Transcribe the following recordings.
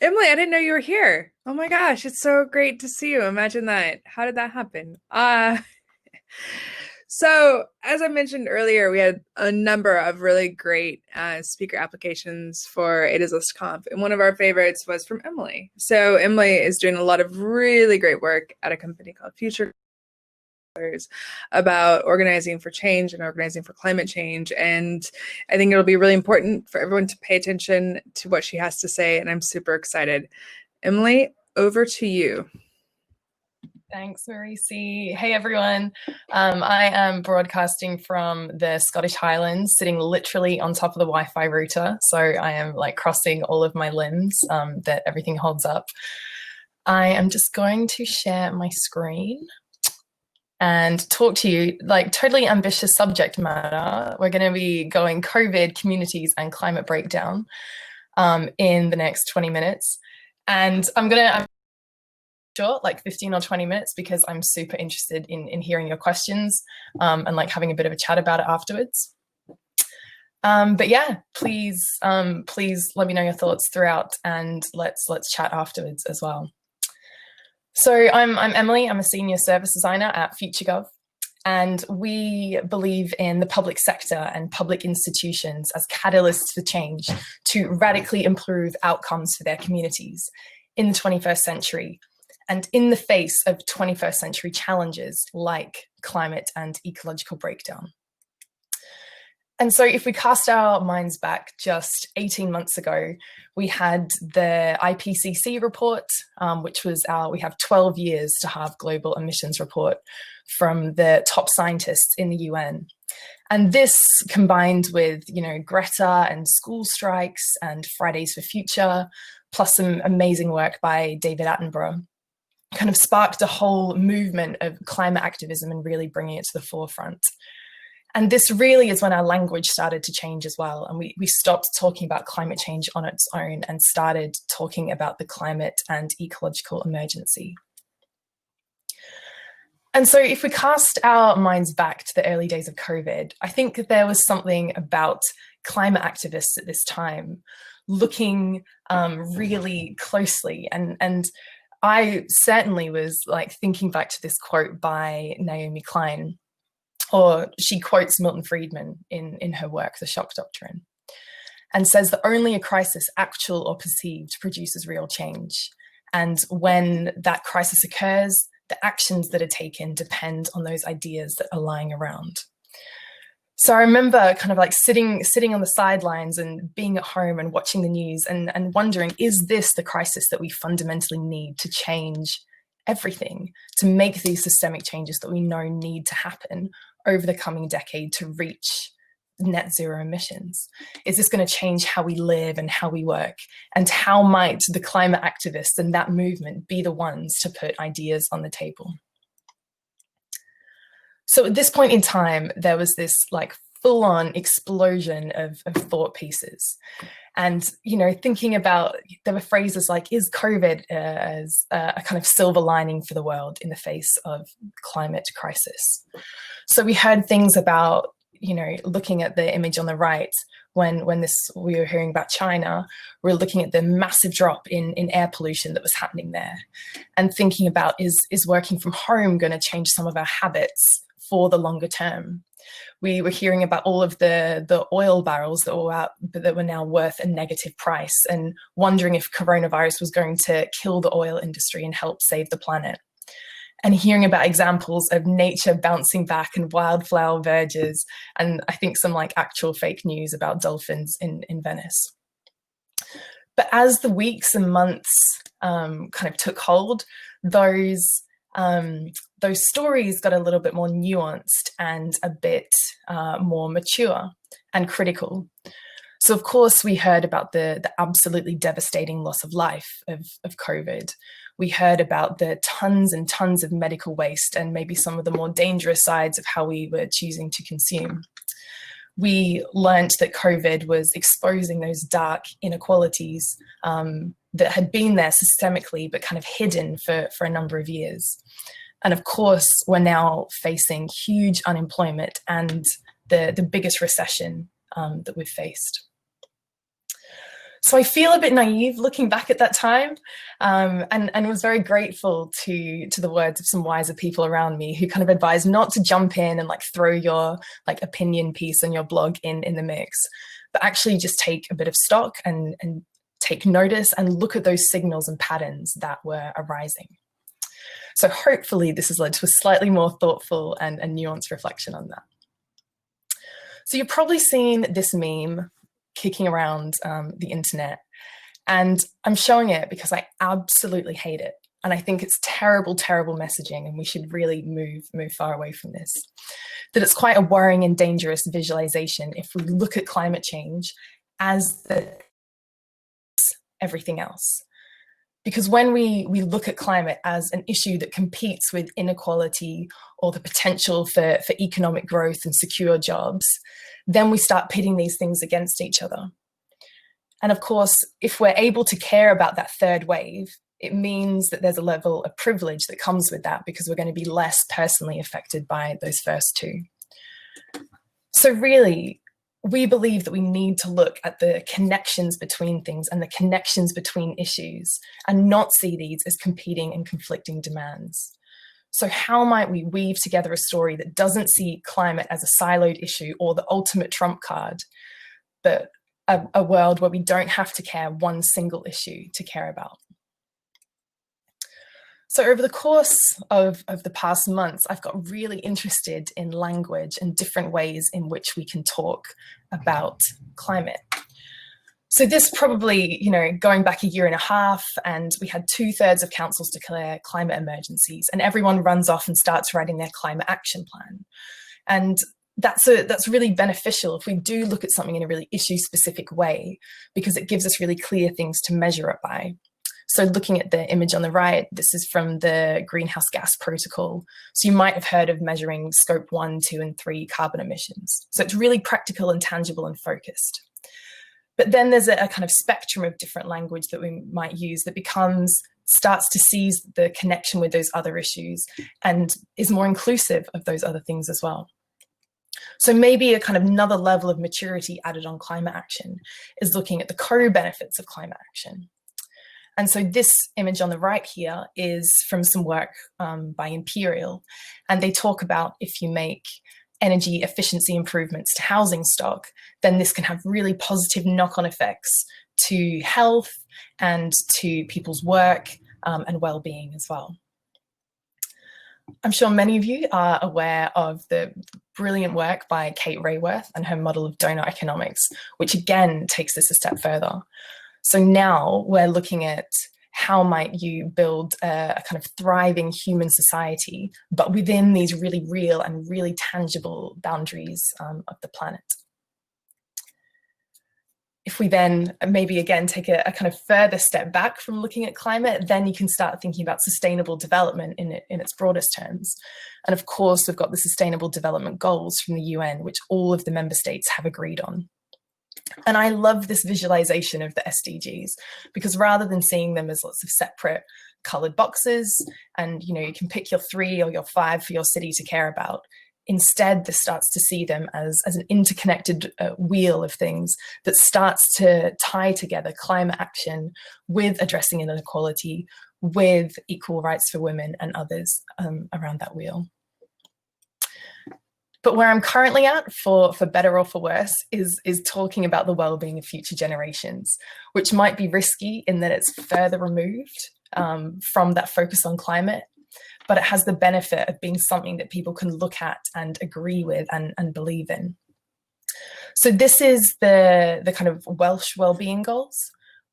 Emily, I didn't know you were here. Oh my gosh, it's so great to see you. Imagine that. How did that happen? So as I mentioned earlier, we had a number of really great speaker applications for It Is List Conf, and one of our favorites was from Emily. So Emily is doing a lot of really great work at a company called FutureGov about organizing for change and organizing for climate change. And I think it'll be really important for everyone to pay attention to what she has to say, and I'm super excited. Emily, over to you. Thanks, Marisi. Hey, everyone. I am broadcasting from the Scottish Highlands, sitting literally on top of the Wi-Fi router. So I am like crossing all of my limbs that everything holds up. I am just going to share my screen and talk to you, like, totally ambitious subject matter. We're going to be going COVID, communities, and climate breakdown in the next 20 minutes. And I'm short, like 15 or 20 minutes, because I'm super interested in hearing your questions and like having a bit of a chat about it afterwards. But yeah, please let me know your thoughts throughout, and let's chat afterwards as well. So I'm Emily. I'm a senior service designer at FutureGov, and we believe in the public sector and public institutions as catalysts for change to radically improve outcomes for their communities in the 21st century, and in the face of 21st century challenges like climate and ecological breakdown. And so if we cast our minds back just 18 months ago, we had the IPCC report, which was we have 12 years to halve global emissions report from the top scientists in the UN. And this combined with, Greta and school strikes and Fridays for Future, plus some amazing work by David Attenborough, kind of sparked a whole movement of climate activism and really bringing it to the forefront. And this really is when our language started to change as well. And we stopped talking about climate change on its own and started talking about the climate and ecological emergency. And so if we cast our minds back to the early days of COVID, I think that there was something about climate activists at this time looking really closely. And I certainly was like thinking back to this quote by Naomi Klein, or she quotes Milton Friedman in her work, The Shock Doctrine, and says that only a crisis, actual or perceived, produces real change. And when that crisis occurs, the actions that are taken depend on those ideas that are lying around. So I remember kind of like sitting on the sidelines and being at home and watching the news and wondering, is this the crisis that we fundamentally need to change everything, to make these systemic changes that we know need to happen over the coming decade to reach net zero emissions? Is this going to change how we live and how we work? And how might the climate activists and that movement be the ones to put ideas on the table? So at this point in time, there was this like full-on explosion of thought pieces. And, thinking about, there were phrases like, is COVID as a kind of silver lining for the world in the face of climate crisis? So we heard things about, looking at the image on the right, when we were hearing about China, we were looking at the massive drop in air pollution that was happening there, and thinking about, is working from home going to change some of our habits for the longer term? We were hearing about all of the oil barrels that were now worth a negative price, and wondering if coronavirus was going to kill the oil industry and help save the planet. And hearing about examples of nature bouncing back and wildflower verges, and I think some like actual fake news about dolphins in Venice. But as the weeks and months kind of took hold, those stories got a little bit more nuanced and a bit more mature and critical. So of course we heard about the absolutely devastating loss of life of COVID. We heard about the tons and tons of medical waste and maybe some of the more dangerous sides of how we were choosing to consume. We learnt that COVID was exposing those dark inequalities that had been there systemically, but kind of hidden for a number of years. And of course, we're now facing huge unemployment and the biggest recession that we've faced. So I feel a bit naive looking back at that time, and was very grateful to the words of some wiser people around me who kind of advised not to jump in and like throw your like opinion piece on your blog in the mix, but actually just take a bit of stock and take notice and look at those signals and patterns that were arising. So hopefully this has led to a slightly more thoughtful and nuanced reflection on that. So you've probably seen this meme kicking around the internet, and I'm showing it because I absolutely hate it. And I think it's terrible, terrible messaging, and we should really move far away from this. That it's quite a worrying and dangerous visualization if we look at climate change as everything else. Because when we look at climate as an issue that competes with inequality or the potential for economic growth and secure jobs, then we start pitting these things against each other. And of course, if we're able to care about that third wave, it means that there's a level of privilege that comes with that because we're going to be less personally affected by those first two. So really, we believe that we need to look at the connections between things and the connections between issues and not see these as competing and conflicting demands. So how might we weave together a story that doesn't see climate as a siloed issue or the ultimate trump card, but a world where we don't have to care one single issue to care about? So over the course of the past months, I've got really interested in language and different ways in which we can talk about climate. So this probably, going back a year and a half, and we had 2/3 of councils declare climate emergencies, and everyone runs off and starts writing their climate action plan. And that's really beneficial if we do look at something in a really issue-specific way, because it gives us really clear things to measure it by. So looking at the image on the right, this is from the Greenhouse Gas Protocol. So you might have heard of measuring scope 1, 2, and 3 carbon emissions. So it's really practical and tangible and focused. But then there's a kind of spectrum of different language that we might use that starts to seize the connection with those other issues and is more inclusive of those other things as well. So maybe a kind of another level of maturity added on climate action is looking at the co-benefits of climate action. And so this image on the right here is from some work by Imperial, and they talk about if you make energy efficiency improvements to housing stock, then this can have really positive knock-on effects to health and to people's work and well-being as well. I'm sure many of you are aware of the brilliant work by Kate Raworth and her model of donor economics, which again takes this a step further. So now we're looking at how might you build a kind of thriving human society, but within these really real and really tangible boundaries of the planet. If we then maybe again take a kind of further step back from looking at climate, then you can start thinking about sustainable development in its broadest terms. And of course, we've got the Sustainable Development Goals from the UN, which all of the member states have agreed on. And I love this visualization of the SDGs because rather than seeing them as lots of separate colored boxes and you can pick your 3 or your 5 for your city to care about, instead this starts to see them as an interconnected wheel of things that starts to tie together climate action with addressing inequality, with equal rights for women and others around that wheel. But where I'm currently at, for better or for worse, is talking about the well-being of future generations, which might be risky in that it's further removed from that focus on climate, but it has the benefit of being something that people can look at and agree with and believe in. So this is the kind of Welsh well-being goals.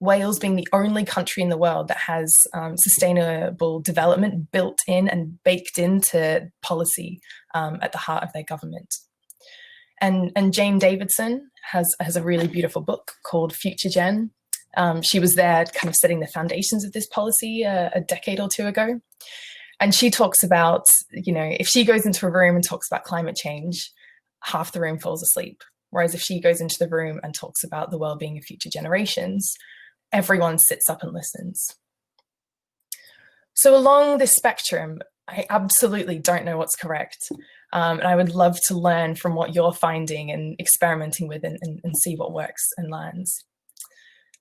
Wales being the only country in the world that has sustainable development built in and baked into policy at the heart of their government. And Jane Davidson has a really beautiful book called FutureGen. She was there kind of setting the foundations of this policy a decade or 2 ago. And she talks about, if she goes into a room and talks about climate change, half the room falls asleep. Whereas if she goes into the room and talks about the well-being of future generations, everyone sits up and listens. So along this spectrum, I absolutely don't know what's correct. And I would love to learn from what you're finding and experimenting with and see what works and lands.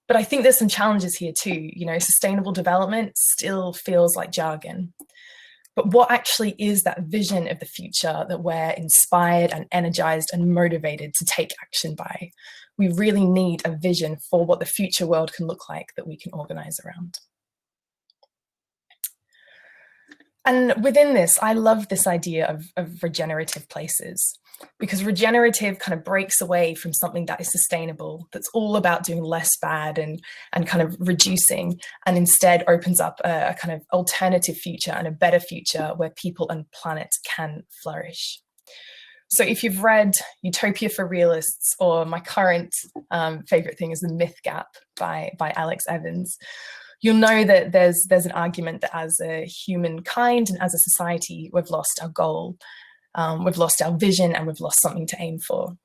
But I think there's some challenges here too. You know, sustainable development still feels like jargon. But what actually is that vision of the future that we're inspired and energized and motivated to take action by? We really need a vision for what the future world can look like that we can organize around. And within this, I love this idea of regenerative places, because regenerative kind of breaks away from something that is sustainable, that's all about doing less bad and kind of reducing, and instead opens up a kind of alternative future and a better future where people and planet can flourish. So if you've read Utopia for Realists, or my current favorite thing is The Myth Gap by Alex Evans, you'll know that there's an argument that as a humankind and as a society, we've lost our goal, we've lost our vision, and we've lost something to aim for.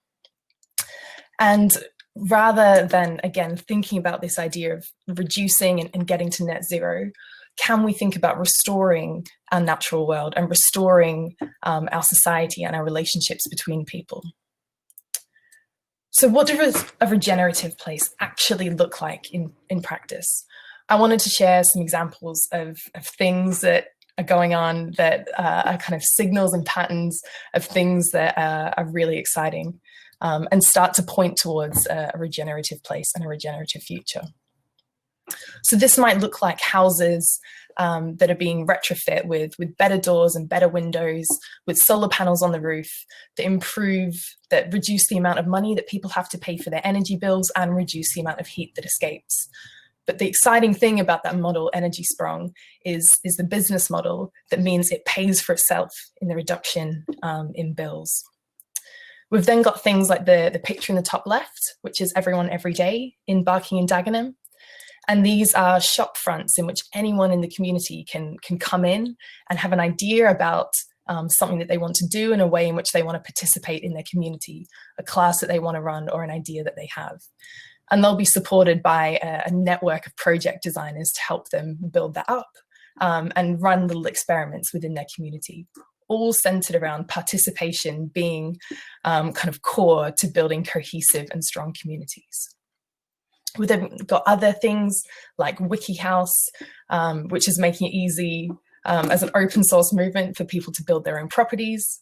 And rather than, again, thinking about this idea of reducing and getting to net zero, can we think about restoring our natural world and restoring our society and our relationships between people? So what does a regenerative place actually look like in practice? I wanted to share some examples of things that are going on that are kind of signals and patterns of things that are really exciting, and start to point towards a regenerative place and a regenerative future. So this might look like houses that are being retrofit with better doors and better windows, with solar panels on the roof that reduce the amount of money that people have to pay for their energy bills and reduce the amount of heat that escapes. But the exciting thing about that model, Energy Sprong, is the business model that means it pays for itself in the reduction in bills. We've then got things like the picture in the top left, which is Everyone Every Day in Barking and Dagenham. And these are shop fronts in which anyone in the community can come in and have an idea about something that they want to do in a way in which they want to participate in their community, a class that they want to run, or an idea that they have. And they'll be supported by a network of project designers to help them build that up and run little experiments within their community, all centered around participation being kind of core to building cohesive and strong communities. We've then got other things like WikiHouse, which is making it easy as an open source movement for people to build their own properties.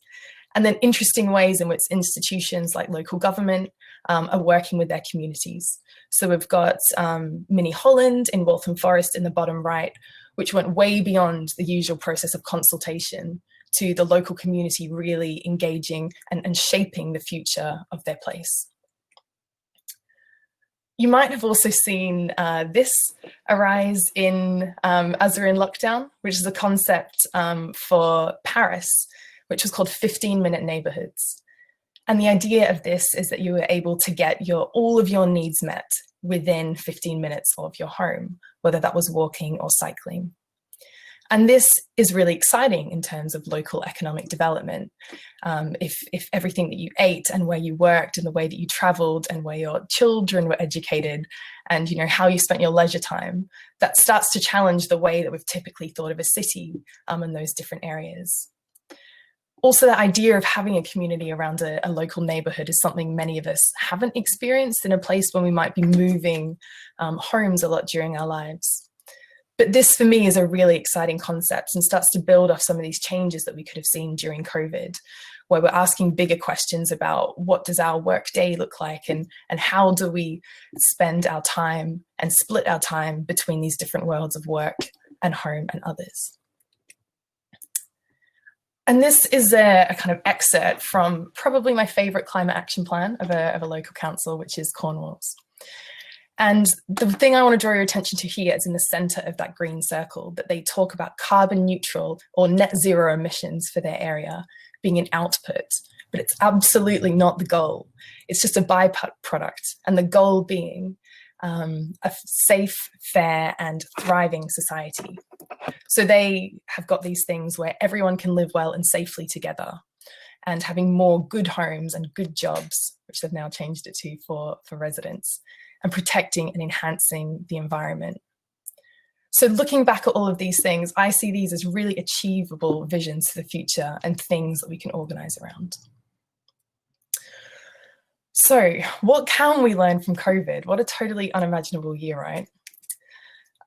And then interesting ways in which institutions like local government are working with their communities. So we've got Mini Holland in Waltham Forest in the bottom right, which went way beyond the usual process of consultation to the local community really engaging and shaping the future of their place. You might have also seen this arise in as we're in lockdown, which is a concept for Paris, which was called 15-minute neighborhoods. And the idea of this is that you were able to get all of your needs met within 15 minutes of your home, whether that was walking or cycling. And this is really exciting in terms of local economic development. If everything that you ate and where you worked and the way that you traveled and where your children were educated and how you spent your leisure time, that starts to challenge the way that we've typically thought of a city in those different areas. Also, the idea of having a community around a local neighborhood is something many of us haven't experienced in a place when we might be moving homes a lot during our lives. But this, for me, is a really exciting concept and starts to build off some of these changes that we could have seen during COVID, where we're asking bigger questions about what does our work day look like and how do we spend our time and split our time between these different worlds of work and home and others. And this is a kind of excerpt from probably my favorite climate action plan of a local council, which is Cornwall's. And the thing I want to draw your attention to here is in the center of that green circle, that they talk about carbon neutral or net zero emissions for their area being an output, but it's absolutely not the goal. It's just a byproduct, and the goal being a safe, fair, and thriving society. So they have got these things where everyone can live well and safely together, and having more good homes and good jobs, which they've now changed it to for residents, and protecting and enhancing the environment. So looking back at all of these things, I see these as really achievable visions for the future and things that we can organise around. So what can we learn from COVID? What a totally unimaginable year, right?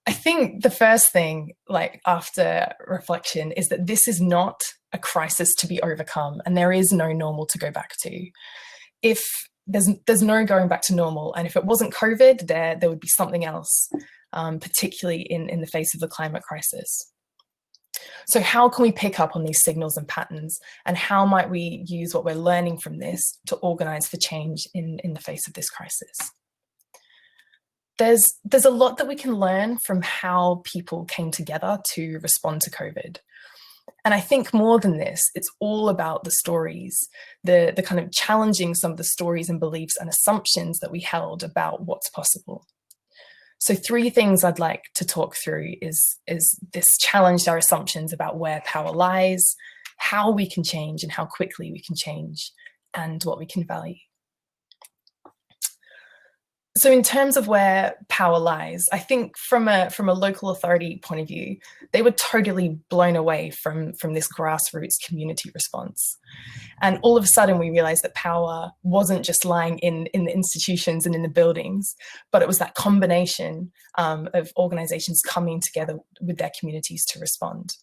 I think the first thing, like after reflection, is that this is not a crisis to be overcome, and there is no normal to go back to. If there's no going back to normal, and if it wasn't COVID, there would be something else, particularly in the face of the climate crisis. So how can we pick up on these signals and patterns, and how might we use what we're learning from this to organize for change in the face of this crisis? There's a lot that we can learn from how people came together to respond to COVID. And I think more than this, it's all about the stories, the kind of challenging some of the stories and beliefs and assumptions that we held about what's possible. So 3 things I'd like to talk through is this challenge our assumptions about where power lies, how we can change and how quickly we can change, and what we can value. So in terms of where power lies, I think from a local authority point of view, they were totally blown away from this grassroots community response. And all of a sudden we realized that power wasn't just lying in the institutions and in the buildings, but it was that combination of organizations coming together with their communities to respond.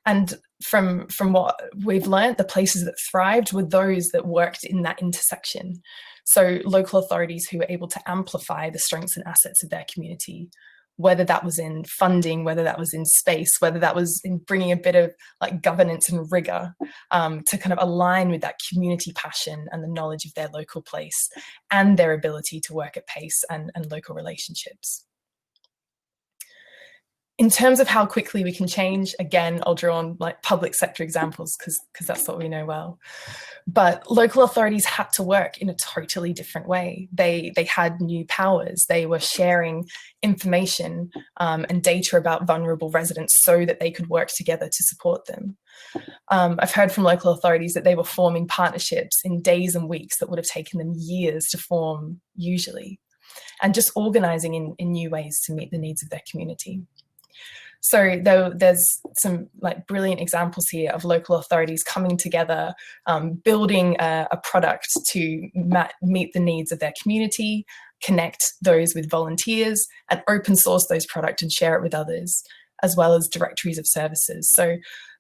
And from what we've learned, the places that thrived were those that worked in that intersection. So local authorities who were able to amplify the strengths and assets of their community, whether that was in funding, whether that was in space, whether that was in bringing a bit of like governance and rigor to kind of align with that community passion and the knowledge of their local place and their ability to work at pace and local relationships. In terms of how quickly we can change, again, I'll draw on like public sector examples because that's what we know well. But local authorities had to work in a totally different way. They had new powers. They were sharing information and data about vulnerable residents so that they could work together to support them. I've heard from local authorities that they were forming partnerships in days and weeks that would have taken them years to form usually, and just organising in new ways to meet the needs of their community. So there's some like brilliant examples here of local authorities coming together, building a product to meet the needs of their community, connect those with volunteers, and open source those products and share it with others, as well as directories of services. So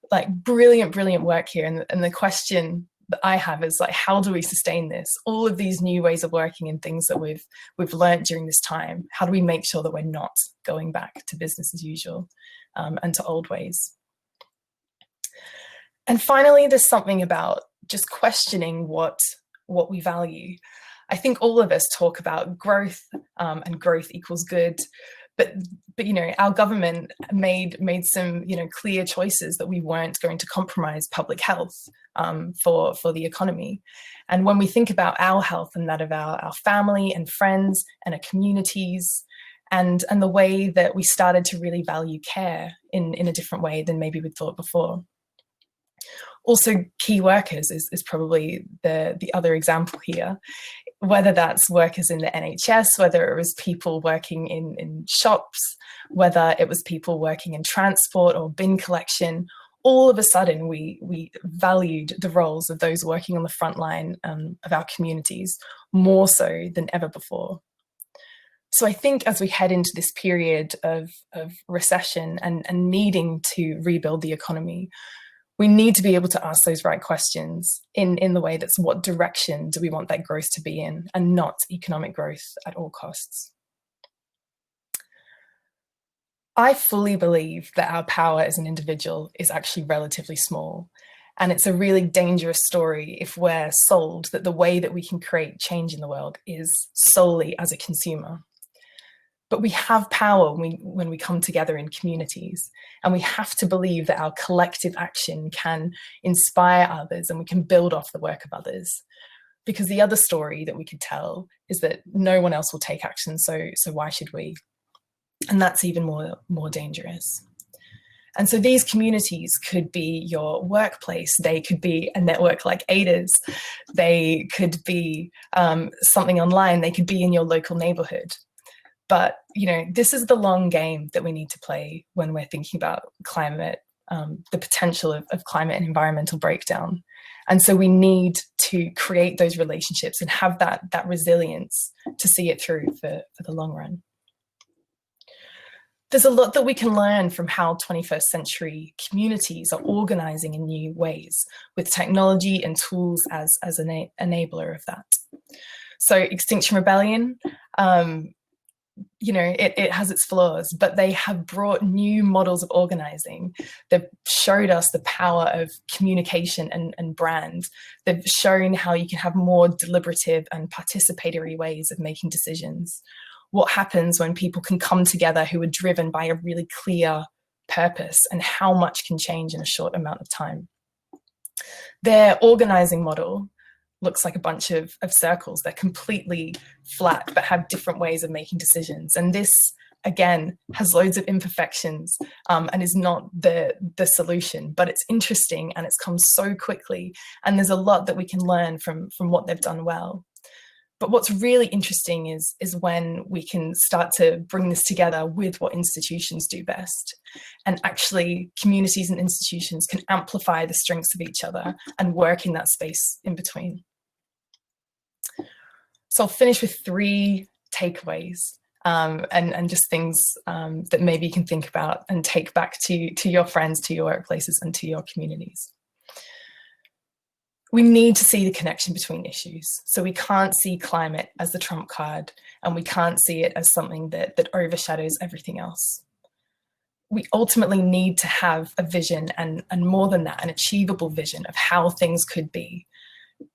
like brilliant work here. And the question that I have is like, how do we sustain this? All of these new ways of working and things that we've learned during this time, how do we make sure that we're not going back to business as usual and to old ways? And finally, there's something about just questioning what we value. I think all of us talk about growth and growth equals good, but you know, our government made some clear choices that we weren't going to compromise public health for the economy. And when we think about our health and that of our family and friends and our communities, and the way that we started to really value care in a different way than maybe we'd thought before. Also, key workers is probably the other example here. Whether that's workers in the NHS, whether it was people working in shops, whether it was people working in transport or bin collection, all of a sudden we valued the roles of those working on the front line of our communities more so than ever before. So I think as we head into this period of recession and needing to rebuild the economy, we need to be able to ask those right questions in the way that's what direction do we want that growth to be in, and not economic growth at all costs. I fully believe that our power as an individual is actually relatively small. And it's a really dangerous story if we're sold that the way that we can create change in the world is solely as a consumer. But we have power when we come together in communities, and we have to believe that our collective action can inspire others and we can build off the work of others. Because the other story that we could tell is that no one else will take action, so why should we? And that's even more dangerous. And so these communities could be your workplace, they could be a network like Ada's, they could be something online, they could be in your local neighborhood. But, you know, this is the long game that we need to play when we're thinking about climate, the potential of climate and environmental breakdown. And so we need to create those relationships and have that resilience to see it through for the long run. There's a lot that we can learn from how 21st century communities are organizing in new ways, with technology and tools as an enabler of that. So Extinction Rebellion, it has its flaws, but they have brought new models of organizing. They've showed us the power of communication and brand. They've shown how you can have more deliberative and participatory ways of making decisions. What happens when people can come together who are driven by a really clear purpose, and how much can change in a short amount of time. Their organizing model looks like a bunch of circles. They're completely flat, but have different ways of making decisions. And this, again, has loads of imperfections and is not the solution, but it's interesting and it's come so quickly. And there's a lot that we can learn from what they've done well. But what's really interesting is when we can start to bring this together with what institutions do best. And actually, communities and institutions can amplify the strengths of each other and work in that space in between. So I'll finish with 3 takeaways and just things that maybe you can think about and take back to your friends, to your workplaces, and to your communities. We need to see the connection between issues. So we can't see climate as the trump card, and we can't see it as something that overshadows everything else. We ultimately need to have a vision, and more than that, an achievable vision of how things could be.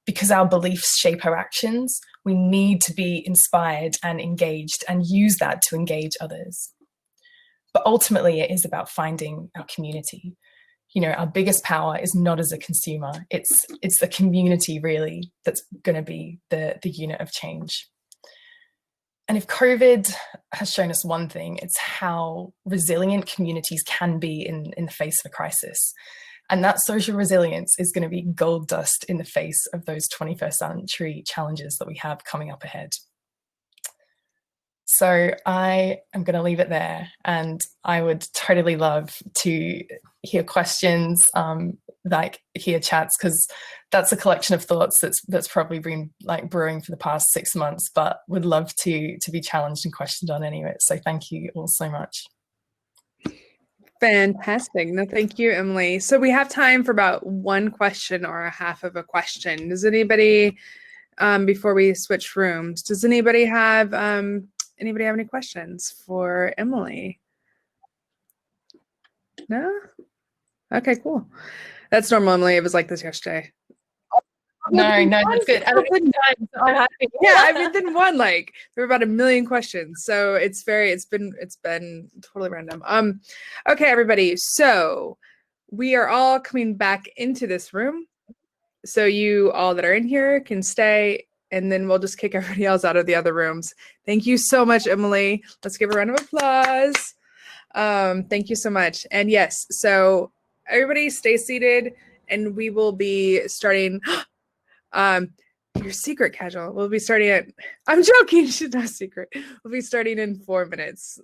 Because our beliefs shape our actions, we need to be inspired and engaged and use that to engage others. But ultimately, it is about finding our community. Our biggest power is not as a consumer. It's the community, really, that's going to be the unit of change. And if COVID has shown us one thing, it's how resilient communities can be in the face of a crisis. And that social resilience is going to be gold dust in the face of those 21st century challenges that we have coming up ahead. So I am going to leave it there, and I would totally love to hear questions, hear chats, because that's a collection of thoughts that's probably been brewing for the past 6 months, but would love to be challenged and questioned on any of it. So thank you all so much. Fantastic. No, thank you, Emily. So we have time for about 1 question or a half of a question. Does anybody, before we switch rooms, does anybody have any questions for Emily? No? Okay, cool. That's normal, Emily. It was like this yesterday. No, that's good. Yeah, then one, there were about 1 million questions. So it's been totally random. Okay, everybody. So we are all coming back into this room. So you all that are in here can stay, and then we'll just kick everybody else out of the other rooms. Thank you so much, Emily. Let's give a round of applause. Thank you so much. And yes, so everybody stay seated, and we will be starting your secret casual. We'll be starting at, I'm joking, she's not secret. We'll be starting in 4 minutes.